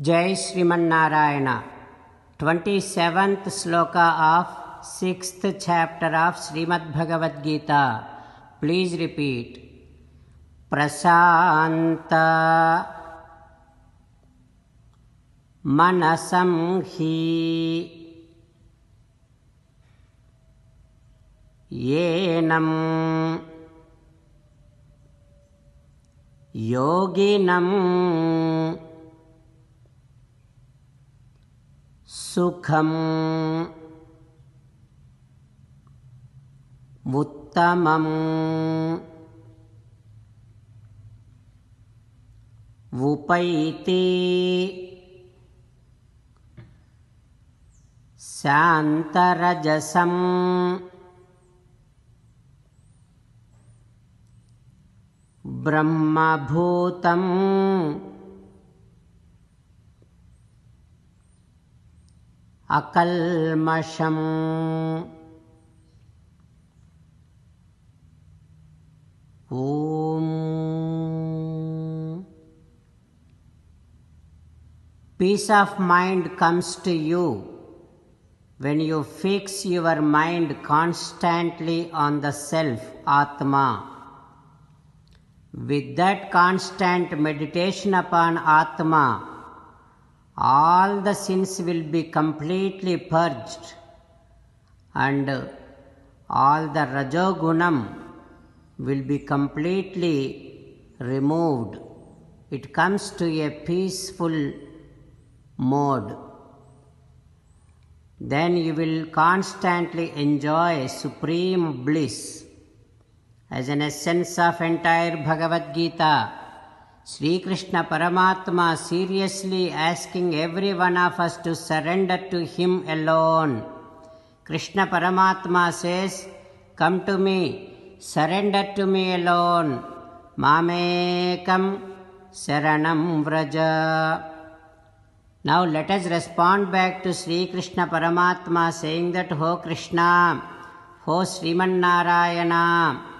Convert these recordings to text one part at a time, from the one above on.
Jai Srimanarayana. 27th sloka of 6th chapter of Srimad Bhagavad Gita. Please repeat. Prasanta manasam hi yenam yoginam sukham uttamam vupaiti santarajasam brahmabhutam akalmasham. Om. Peace of mind comes to you when you fix your mind constantly on the self, Atma. With that constant meditation upon Atma, all the sins will be completely purged and all the Rajogunam will be completely removed. It comes to a peaceful mode. Then you will constantly enjoy supreme bliss. As an essence of entire Bhagavad Gita, Sri Krishna Paramatma seriously asking every one of us to surrender to Him alone. Krishna Paramatma says, "Come to me, surrender to me alone. Mamekam saranam vraja." Now let us respond back to Sri Krishna Paramatma saying that, "O Krishna, O Srimanarayana,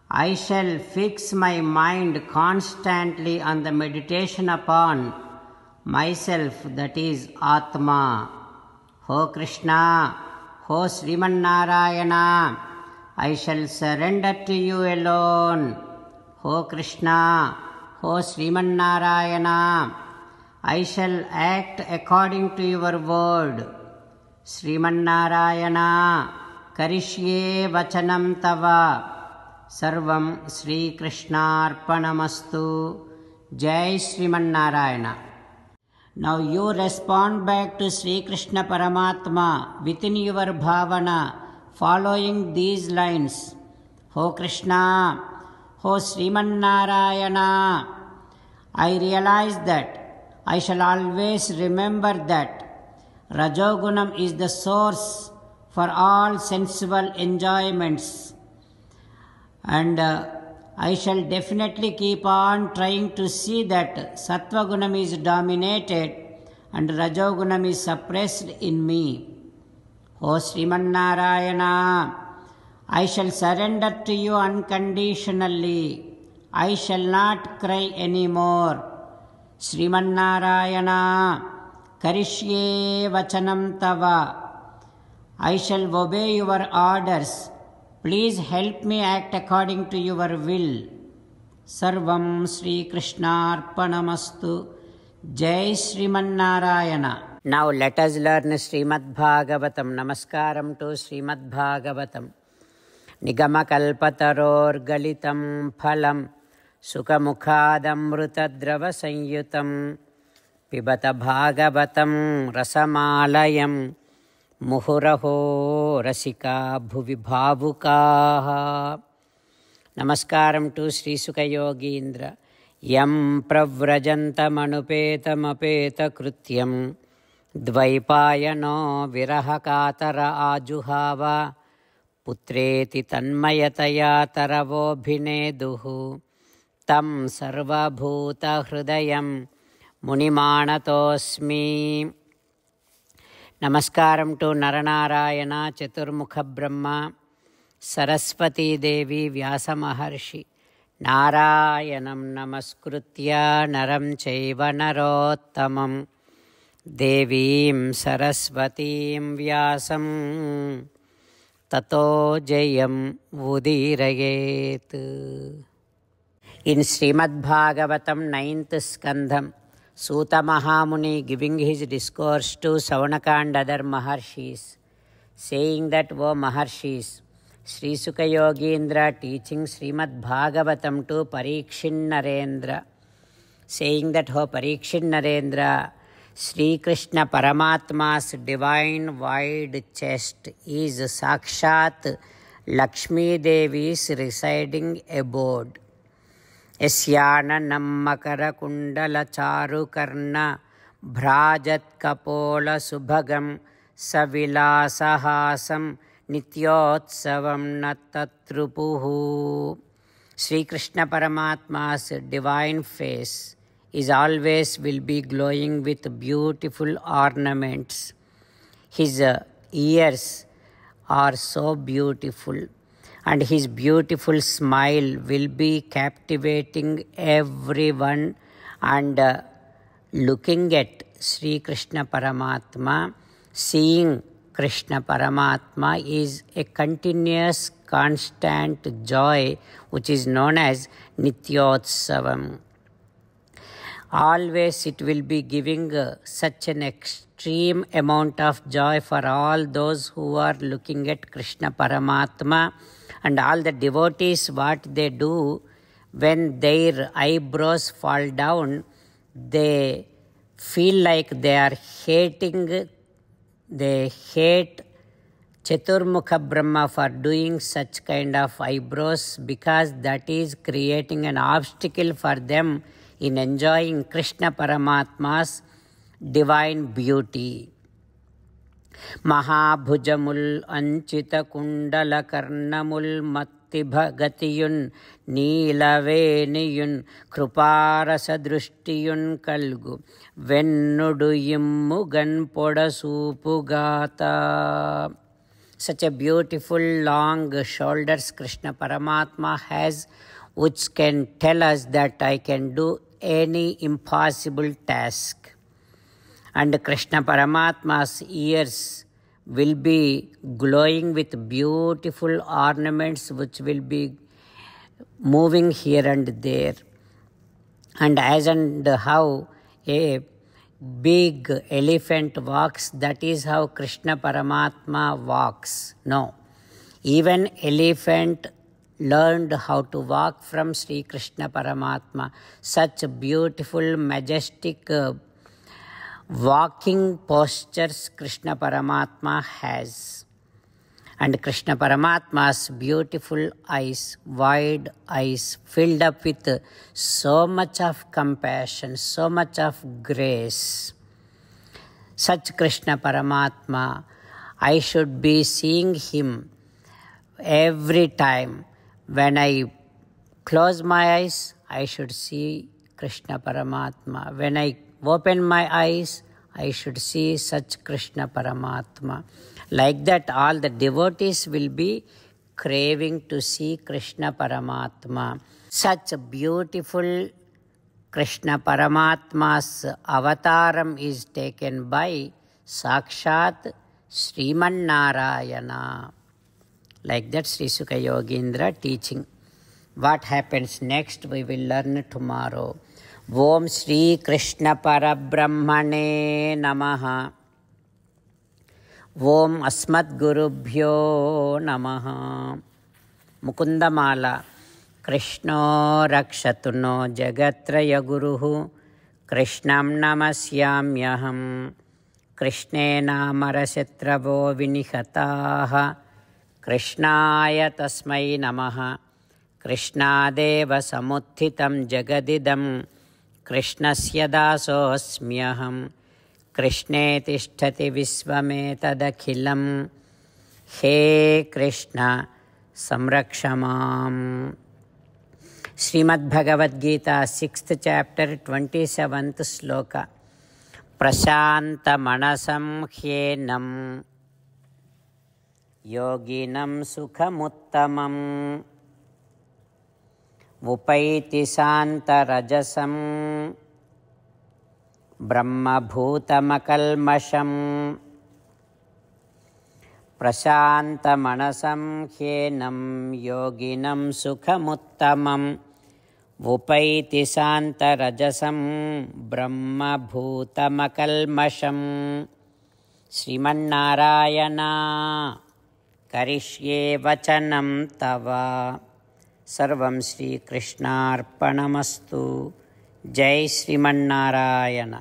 I shall fix my mind constantly on the meditation upon myself, that is Atma. O Krishna, O Srimanarayana, I shall surrender to you alone. O Krishna, O Srimanarayana, I shall act according to your word. Srimanarayana, karishye vachanam tava. Sarvam Sri Krishnarpanamastu. Jai Srimanarayana." Now you respond back to Sri Krishna Paramatma within your bhavana, following these lines. O Krishna, O Srimanarayana, I realize that I shall always remember that Rajogunam is the source for all sensual enjoyments. And I shall definitely keep on trying to see that Sattvagunam is dominated and Rajogunam is suppressed in me. O Srimanarayana, I shall surrender to you unconditionally. I shall not cry anymore. Srimanarayana, karishye vachanam tava. I shall obey your orders. Please help me act according to your will. Sarvam Sri Krishnarpanamastu. Jai Srimanarayana. Now let us learn Srimad Bhagavatam. Namaskaram to Srimad Bhagavatam. Nigamakalpataror galitam phalam sukamukhadamrutadrava sanyutam pibata bhagavatam rasamalayam Muhuraho rasika bhuvi bhavukaha. Namaskaram to Sri Sukha Yogindra. Yam pravrajantamapeta krutyam dvaipayano virahakatara ajuhava putreti tanmayataya taravobhineduhu tam sarvabhuta hrudayam munimanatosmi. Namaskaram to Naranarayana, Chaturmukha Brahma, Saraswati Devi, Vyasa Maharshi, ನಾರಾಯಣಂ ನಮಸ್ಕೃತ್ಯ ನರಂ ಚೈವ ನರೋತ್ತಮಂ ದೇವೀಂ ಸರಸ್ವತೀಂ ವ್ಯಾಸಂ ತತೋ Jayam ಉದೀರಯೇತ್. In Srimad Bhagavatam 9th Skandham, Suta Mahamuni giving his discourse to Savanaka and other Maharshis, saying that, O Maharshis, Sri Sukha Yogindra teaching Srimad Bhagavatam to Parikshit Narendra, saying that, O Parikshit Narendra, Sri Krishna Paramatma's divine wide chest is Sakshat Lakshmi Devi's residing abode. Yasyana makara kundala charu karna bhrajat kapola subhagam savilasahasam nityotsavam natatrupuhu. Sri Krishna Paramatma's divine face is always will be glowing with beautiful ornaments. His ears are so beautiful, and his beautiful smile will be captivating everyone, and looking at Sri Krishna Paramatma, seeing Krishna Paramatma is a continuous, constant joy which is known as Nityotsavam. Always it will be giving such an extreme amount of joy for all those who are looking at Krishna Paramatma. And all the devotees, what they do, when their eyebrows fall down, they feel like they are hating, they hate Chaturmukha Brahma for doing such kind of eyebrows, because that is creating an obstacle for them in enjoying Krishna Paramatma's divine beauty. Mahabhujamul anchita kundala karnamul mattibhagatiyun neelaveniyun krupārasa drushtiyun kalgu vennudu immugan podasupugata. Such a beautiful long shoulders Krishna Paramatma has, which can tell us that I can do any impossible task. And Krishna Paramatma's ears will be glowing with beautiful ornaments which will be moving here and there. And as and how a big elephant walks, that is how Krishna Paramatma walks. No, even elephant learned how to walk from Sri Krishna Paramatma. Such beautiful, majestic walking postures Krishna Paramatma has. And Krishna Paramatma's beautiful eyes, wide eyes, filled up with so much of compassion, so much of grace. Such Krishna Paramatma, I should be seeing him every time. When I close my eyes, I should see Krishna Paramatma. When I open my eyes, I should see such Krishna Paramatma. Like that, all the devotees will be craving to see Krishna Paramatma. Such beautiful Krishna Paramatma's avataram is taken by Sakshat Sriman Narayana. Like that, Sri Sukha Yogindra teaching. What happens next, we will learn tomorrow. Om Shri Krishna Parabrahmane Namaha. Om Asmat Gurubhyo Namaha. Mukundamala. Krishno Rakshatuno Jagatraya Guruhu. Krishnam Namasyamyaham. Krishne Namarasyatravo Vinihataha. Krishnaya Tasmai Namaha. Krishnadeva Samuthitam Jagadidam. Krishnasya Dasosmyaham. Krishne Tishtati Visvametadakhilam. He Krishna Samrakshamam. Srimad Bhagavad Gita, 6th chapter, 27th sloka. Prashanta Manasam Hyenam Yoginam Sukhamuttamam. उपैति शान्तरजसं ब्रह्मभूतमकल्मषं प्रशान्तमनसं ह्येनं योगिनं सुखमुत्तमम् उपैति शान्तरजसं ब्रह्मभूतमकल्मषं Sriman Narayana करिष्ये वचनं तव। सर्वं श्रीकृष्णार्पणमस्तु। जय श्रीमन्नारायण।